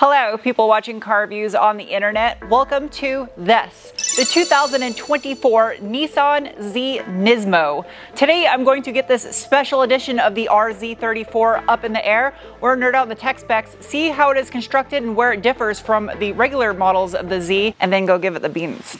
Hello, people watching car reviews on the internet. Welcome to this, the 2024 Nissan Z NISMO. Today, I'm going to get this special edition of the RZ34 up in the air. We're nerd out the tech specs, see how it is constructed and where it differs from the regular models of the Z, and then go give it the beans.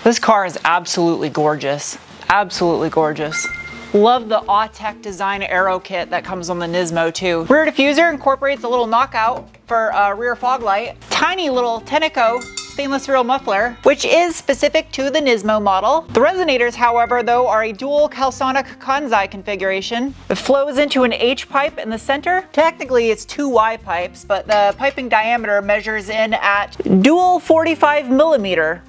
This car is absolutely gorgeous. Absolutely gorgeous. Love the Autech design aero kit that comes on the NISMO too. Rear diffuser incorporates a little knockout for rear fog light. Tiny little Tenneco stainless steel muffler, which is specific to the NISMO model. The resonators, however, though, are a dual Celsonic Kansai configuration. It flows into an H pipe in the center. Technically, it's two Y pipes, but the piping diameter measures in at dual 45 millimeter.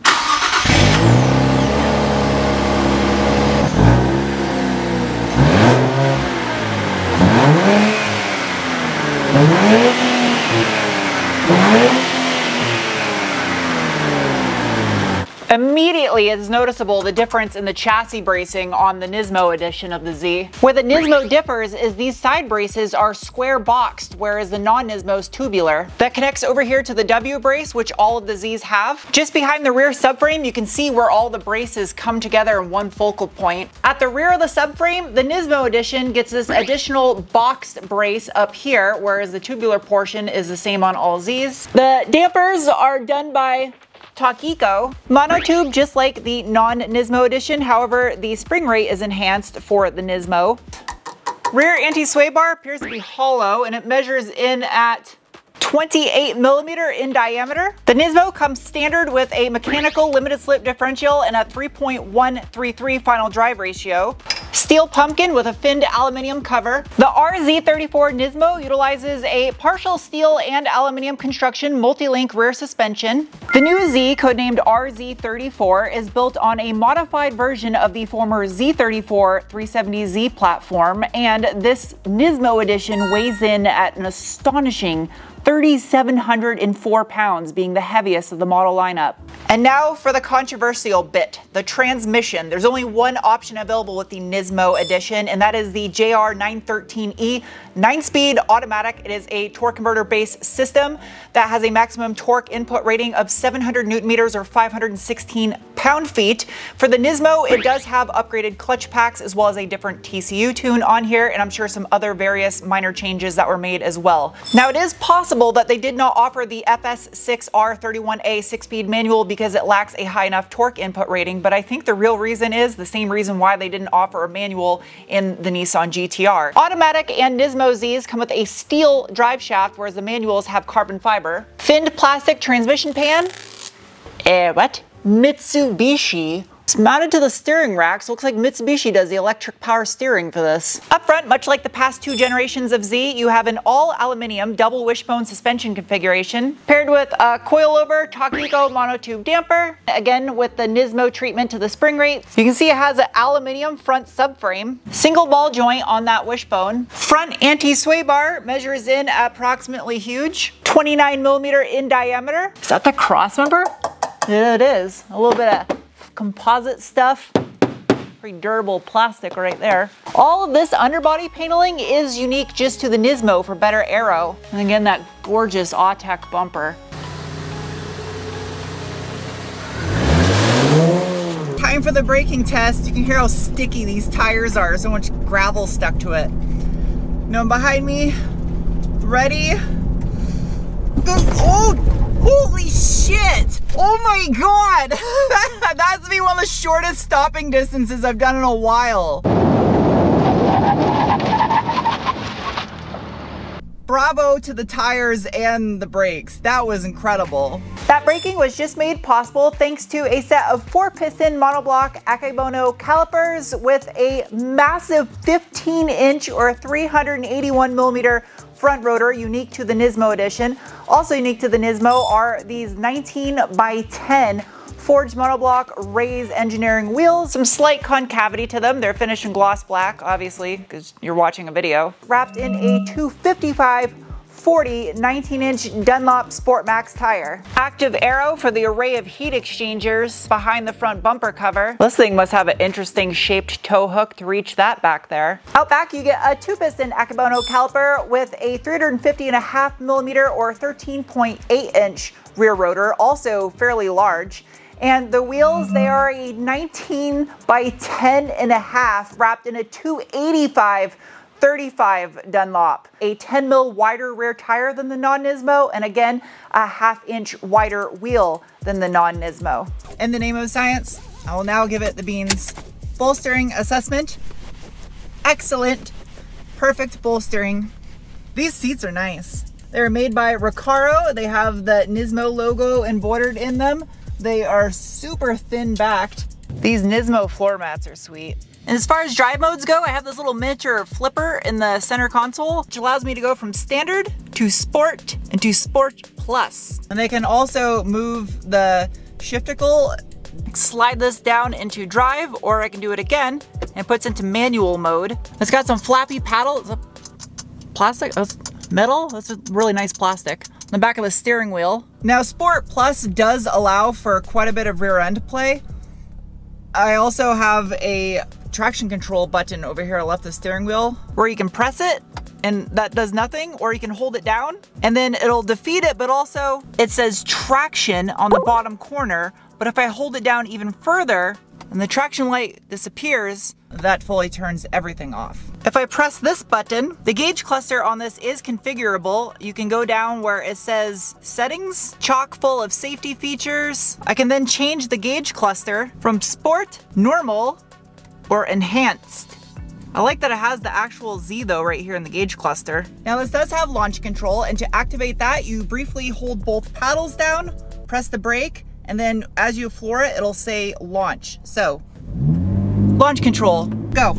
Immediately, it's noticeable the difference in the chassis bracing on the NISMO edition of the Z. Where the NISMO differs is these side braces are square boxed, whereas the non-NISMO is tubular. That connects over here to the W brace, which all of the Zs have. Just behind the rear subframe, you can see where all the braces come together in one focal point. At the rear of the subframe, the NISMO edition gets this additional boxed brace up here, whereas the tubular portion is the same on all Zs. The dampers are done by Takiko. Monotube, just like the non-NISMO edition, however, the spring rate is enhanced for the NISMO. Rear anti-sway bar appears to be hollow and it measures in at 28 millimeter in diameter. The NISMO comes standard with a mechanical limited slip differential and a 3.133 final drive ratio. Steel pumpkin with a finned aluminum cover. The RZ34 NISMO utilizes a partial steel and aluminum construction multi-link rear suspension. The new Z, codenamed RZ34, is built on a modified version of the former Z34 370Z platform, and this NISMO edition weighs in at an astonishing 3,704 pounds, being the heaviest of the model lineup. And now for the controversial bit, the transmission. There's only one option available with the NISMO edition, and that is the JR913E 9-speed automatic. It is a torque converter based system that has a maximum torque input rating of 700 Newton meters or 516 pound-feet. For the NISMO, it does have upgraded clutch packs as well as a different TCU tune on here, and I'm sure some other various minor changes that were made as well. Now, it is possible that they did not offer the FS6R31A 6-speed manual because it lacks a high enough torque input rating, but I think the real reason is the same reason why they didn't offer a manual in the Nissan GT-R. Automatic and NISMO Zs come with a steel drive shaft, whereas the manuals have carbon fiber. Finned plastic transmission pan. What? Mitsubishi. It's mounted to the steering rack, so it looks like Mitsubishi does the electric power steering for this. Up front, much like the past two generations of Z, you have an all-aluminum double wishbone suspension configuration, paired with a coilover Takiko monotube damper, again with the NISMO treatment to the spring rates. You can see it has an aluminum front subframe, single ball joint on that wishbone. Front anti-sway bar measures in approximately huge, 29 millimeter in diameter. Is that the cross member? Yeah, it is. A little bit of composite stuff. Pretty durable plastic right there. All of this underbody paneling is unique just to the NISMO for better aero. And again, that gorgeous Autech bumper. Time for the braking test. You can hear how sticky these tires are. So much gravel stuck to it. Now behind me, ready? Oh! Holy shit! Oh my god! That has to be one of the shortest stopping distances I've done in a while. Bravo to the tires and the brakes. That was incredible. That braking was just made possible thanks to a set of 4-piston monoblock Akebono calipers with a massive 15-inch or 381 millimeter front rotor unique to the NISMO edition. Also unique to the NISMO are these 19 by 10 forged monoblock Rays engineering wheels. Some slight concavity to them. They're finished in gloss black, obviously, because you're watching a video. Wrapped in a 255 40 19-inch Dunlop Sport Max tire. Active aero for the array of heat exchangers behind the front bumper cover. This thing must have an interesting shaped tow hook to reach that back there. Out back you get a 2-piston Akebono caliper with a 350.5mm or 13.8-inch rear rotor, also fairly large. And the wheels, they are a 19 by 10.5 wrapped in a 285/35 Dunlop. A 10mm wider rear tire than the non-NISMO, and again, a 1/2 inch wider wheel than the non-NISMO. In the name of science, I will now give it the beans. Bolstering assessment. Excellent. Perfect bolstering. These seats are nice. They're made by Recaro. They have the NISMO logo embroidered in them. They are super thin backed. These NISMO floor mats are sweet. And as far as drive modes go, I have this little miniature flipper in the center console, which allows me to go from standard to sport and to sport plus. And they can also move the shifticle, slide this down into drive, or I can do it again and it puts into manual mode. It's got some flappy paddles. Plastic? That's metal? That's a really nice plastic. On the back of the steering wheel. Now Sport Plus does allow for quite a bit of rear end play. I also have a traction control button over here left the steering wheel where you can press it and that does nothing, or you can hold it down and then it'll defeat it, but also it says traction on the bottom corner. But if I hold it down even further and the traction light disappears, that fully turns everything off. If I press this button, the gauge cluster on this is configurable. You can go down where it says settings, chock full of safety features. I can then change the gauge cluster from sport, normal, or enhanced. I like that it has the actual Z though right here in the gauge cluster. Now this does have launch control, and to activate that, you briefly hold both paddles down, press the brake, and then as you floor it, it'll say launch. So, launch control, go.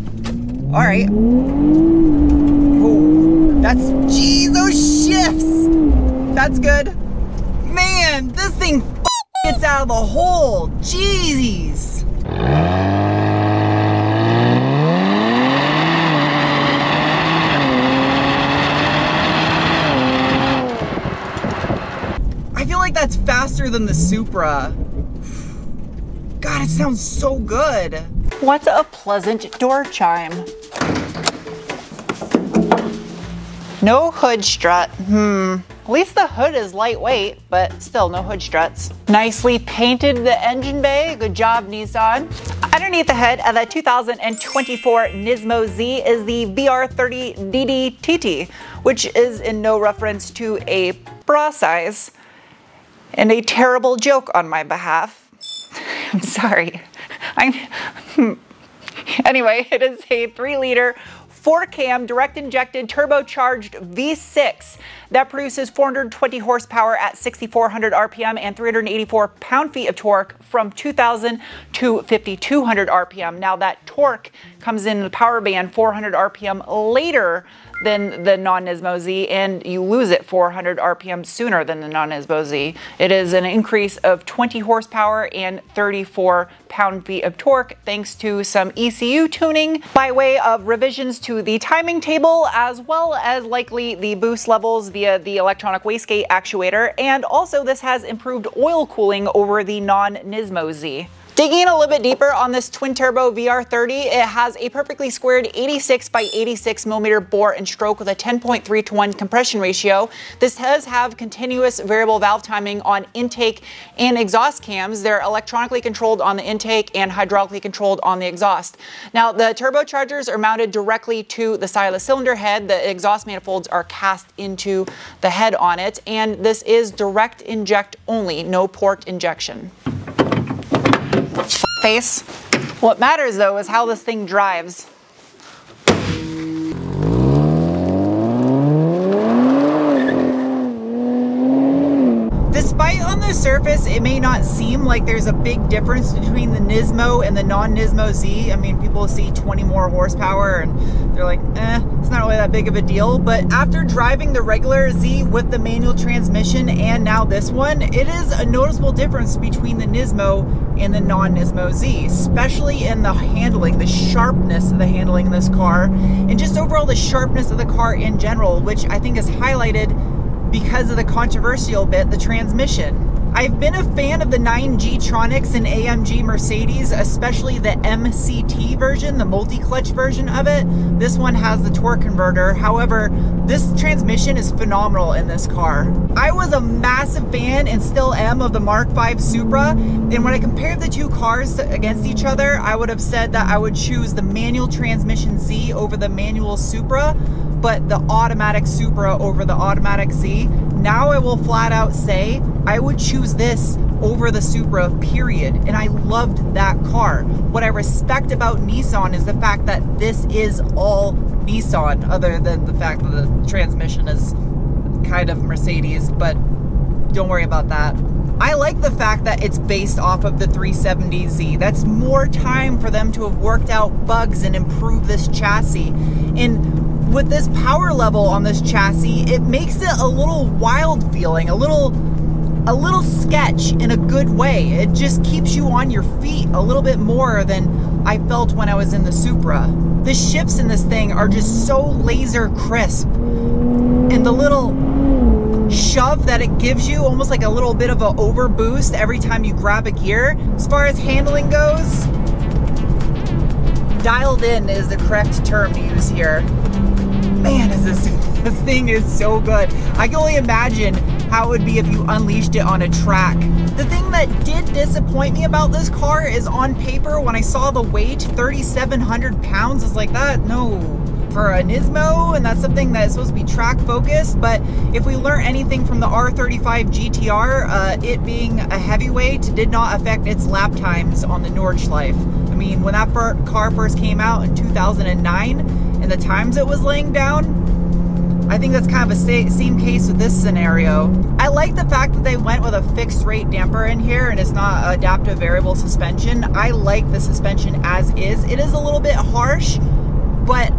All right. Ooh, that's, geez, those shifts. That's good. Man, this thing gets out of the hole, jeez. I feel like that's faster than the Supra. God, it sounds so good. What a pleasant door chime. No hood strut. At least the hood is lightweight, but still no hood struts. Nicely painted the engine bay. Good job, Nissan. Underneath the hood of the 2024 NISMO Z is the VR30 DD-TT, which is in no reference to a bra size and a terrible joke on my behalf. I'm sorry. Anyway, it is a 3-liter 4-cam direct injected turbocharged V6 that produces 420 horsepower at 6,400 RPM and 384 pound-feet of torque from 2,000 to 5,200 RPM. Now that torque comes in the power band 400 RPM later than the non-NISMO Z, and you lose it 400 RPM sooner than the non-NISMO Z. It is an increase of 20 horsepower and 34 pound-feet of torque thanks to some ECU tuning by way of revisions to the timing table, as well as likely the boost levels via the electronic wastegate actuator, and also this has improved oil cooling over the non-NISMO Z. Digging a little bit deeper on this twin turbo VR30, it has a perfectly squared 86 by 86 millimeter bore and stroke with a 10.3 to 1 compression ratio. This does have continuous variable valve timing on intake and exhaust cams. They're electronically controlled on the intake and hydraulically controlled on the exhaust. Now the turbochargers are mounted directly to the side of the cylinder head. The exhaust manifolds are cast into the head on it, and this is direct inject only, no port injection. Face. What matters though is how this thing drives. Despite on the surface it may not seem like there's a big difference between the NISMO and the non-NISMO Z. I mean, people see 20 more horsepower and they're like, it's not really that big of a deal. But after driving the regular Z with the manual transmission and now this one, it is a noticeable difference between the NISMO and the non-NISMO Z, especially in the handling, the sharpness of the handling in this car, and just overall the sharpness of the car in general, which I think is highlighted because of the controversial bit, the transmission. I've been a fan of the 9G-tronics and AMG Mercedes, especially the MCT version, the multi-clutch version of it. This one has the torque converter. However, this transmission is phenomenal in this car. I was a massive fan and still am of the Mark V Supra, and when I compared the two cars against each other, I would have said that I would choose the manual transmission Z over the manual Supra, but the automatic Supra over the automatic Z. Now I will flat out say I would choose this over the Supra, period. And I loved that car. What I respect about Nissan is the fact that this is all Nissan, other than the fact that the transmission is kind of Mercedes, but don't worry about that. I like the fact that it's based off of the 370Z. That's more time for them to have worked out bugs and improve this chassis. And with this power level on this chassis, it makes it a little wild feeling, a little sketch in a good way. It just keeps you on your feet a little bit more than I felt when I was in the Supra. The shifts in this thing are just so laser crisp, and the little shove that it gives you, almost like a little bit of an over boost every time you grab a gear. As far as handling goes, dialed in is the correct term to use here. Man, this thing is so good. I can only imagine how it would be if you unleashed it on a track. The thing that did disappoint me about this car is on paper, when I saw the weight, 3,700 pounds, I was like, that, no, for a NISMO, and that's something that's supposed to be track focused. But if we learn anything from the R35 GTR, it being a heavyweight did not affect its lap times on the Nordschleife. I mean, when that car first came out in 2009, and the times it was laying down, I think that's kind of a same case with this scenario. I like the fact that they went with a fixed rate damper in here and it's not adaptive variable suspension. I like the suspension as is. It is a little bit harsh, but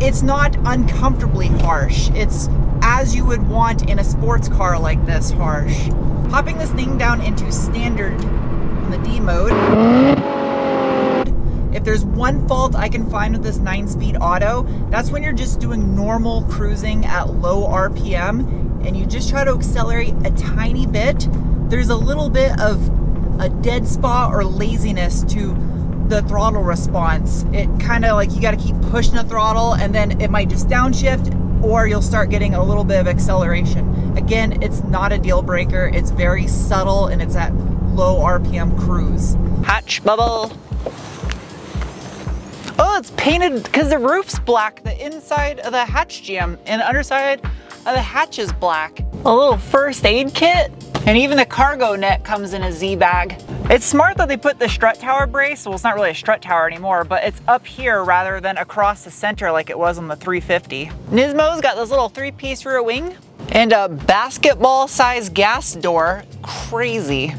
it's not uncomfortably harsh. It's as you would want in a sports car like this harsh. Popping this thing down into standard in the D mode. If there's one fault I can find with this 9-speed auto, that's when you're just doing normal cruising at low RPM and you just try to accelerate a tiny bit. There's a little bit of a dead spot or laziness to the throttle response. It kind of like, you got to keep pushing the throttle and then it might just downshift, or you'll start getting a little bit of acceleration. Again, it's not a deal breaker. It's very subtle and it's at low RPM cruise. Hatch bubble. Oh, it's painted because the roof's black. The inside of the hatch jam and the underside of the hatch is black. A little first aid kit. And even the cargo net comes in a Z bag. It's smart that they put the strut tower brace, well, it's not really a strut tower anymore, but it's up here rather than across the center like it was on the 350. NISMO's got this little 3-piece rear wing and a basketball size gas door. Crazy.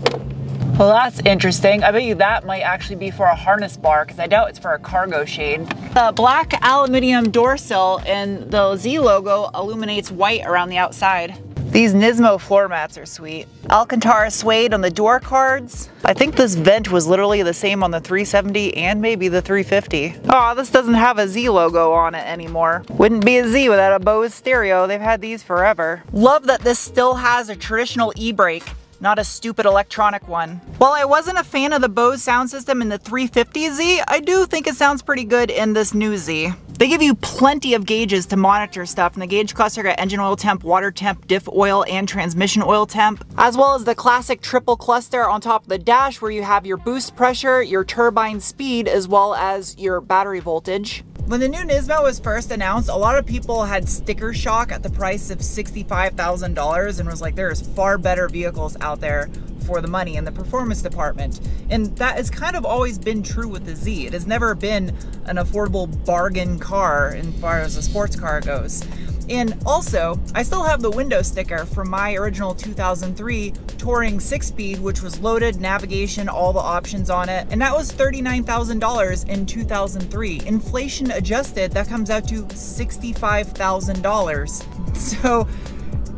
Well, that's interesting. I bet you that might actually be for a harness bar, because I doubt it's for a cargo shade. The black aluminum door sill and the Z logo illuminates white around the outside. These NISMO floor mats are sweet. Alcantara suede on the door cards. I think this vent was literally the same on the 370 and maybe the 350. Oh, this doesn't have a Z logo on it anymore. Wouldn't be a Z without a Bose stereo. They've had these forever. Love that this still has a traditional e-brake, not a stupid electronic one. While I wasn't a fan of the Bose sound system in the 350Z, I do think it sounds pretty good in this new Z. They give you plenty of gauges to monitor stuff, and the gauge cluster got engine oil temp, water temp, diff oil, and transmission oil temp, as well as the classic triple cluster on top of the dash where you have your boost pressure, your turbine speed, as well as your battery voltage. When the new NISMO was first announced, a lot of people had sticker shock at the price of $65,000 and was like, there's far better vehicles out there for the money in the performance department. And that has kind of always been true with the Z. It has never been an affordable bargain car as far as a sports car goes. And also, I still have the window sticker from my original 2003 Touring 6-speed, which was loaded, navigation, all the options on it, and that was $39,000 in 2003. Inflation adjusted, that comes out to $65,000. So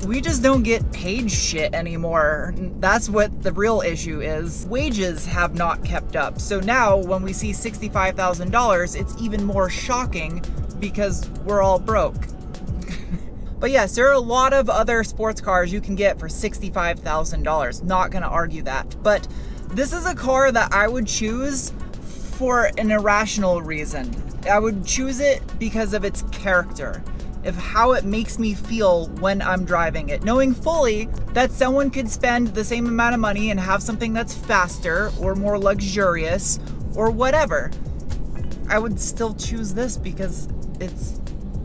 we just don't get paid shit anymore. That's what the real issue is. Wages have not kept up. So now when we see $65,000, it's even more shocking because we're all broke. But yes, there are a lot of other sports cars you can get for $65,000. Not gonna argue that. But this is a car that I would choose for an irrational reason. I would choose it because of its character, of how it makes me feel when I'm driving it, knowing fully that someone could spend the same amount of money and have something that's faster or more luxurious or whatever. I would still choose this because it's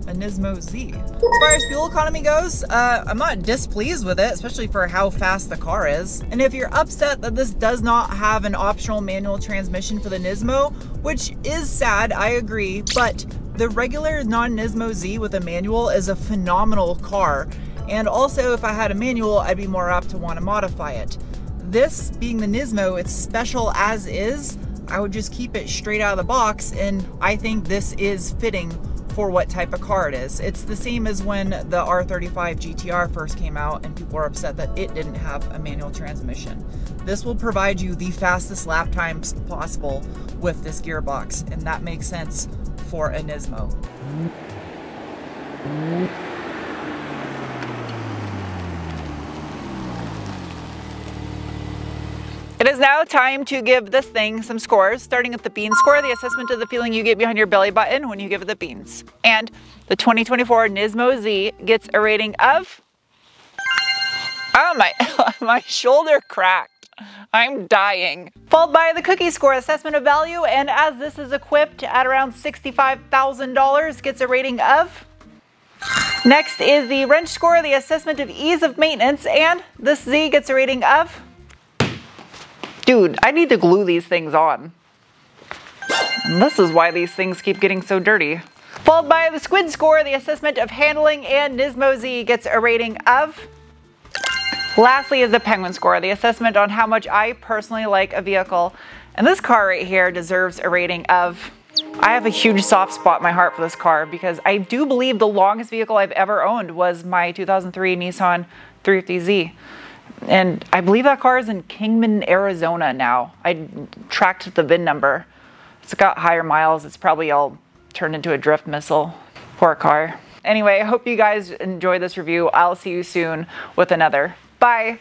a NISMO Z. As far as fuel economy goes, I'm not displeased with it, especially for how fast the car is. And if you're upset that this does not have an optional manual transmission for the NISMO, which is sad, I agree, but the regular non-NISMO Z with a manual is a phenomenal car. And also, if I had a manual, I'd be more apt to want to modify it. This being the NISMO, it's special as is. I would just keep it straight out of the box, and I think this is fitting for what type of car it is. It's the same as when the R35 GTR first came out and people were upset that it didn't have a manual transmission. This will provide you the fastest lap times possible with this gearbox, and that makes sense for a NISMO. It is now time to give this thing some scores, starting with the bean score, the assessment of the feeling you get behind your belly button when you give it the beans. And the 2024 NISMO Z gets a rating of, oh my shoulder cracked. I'm dying. Followed by the cookie score assessment of value, and as this is equipped at around $65,000, gets a rating of. Next is the wrench score, the assessment of ease of maintenance, and this Z gets a rating of. Dude, I need to glue these things on. And this is why these things keep getting so dirty. Followed by the squid score, the assessment of handling, and NISMO Z gets a rating of. Lastly is the penguin score, the assessment on how much I personally like a vehicle. And this car right here deserves a rating of. I have a huge soft spot in my heart for this car because I do believe the longest vehicle I've ever owned was my 2003 Nissan 350Z. And I believe that car is in Kingman, Arizona now. I tracked the VIN number. It's got higher miles. It's probably all turned into a drift missile. Poor car. Anyway, I hope you guys enjoyed this review. I'll see you soon with another. Bye.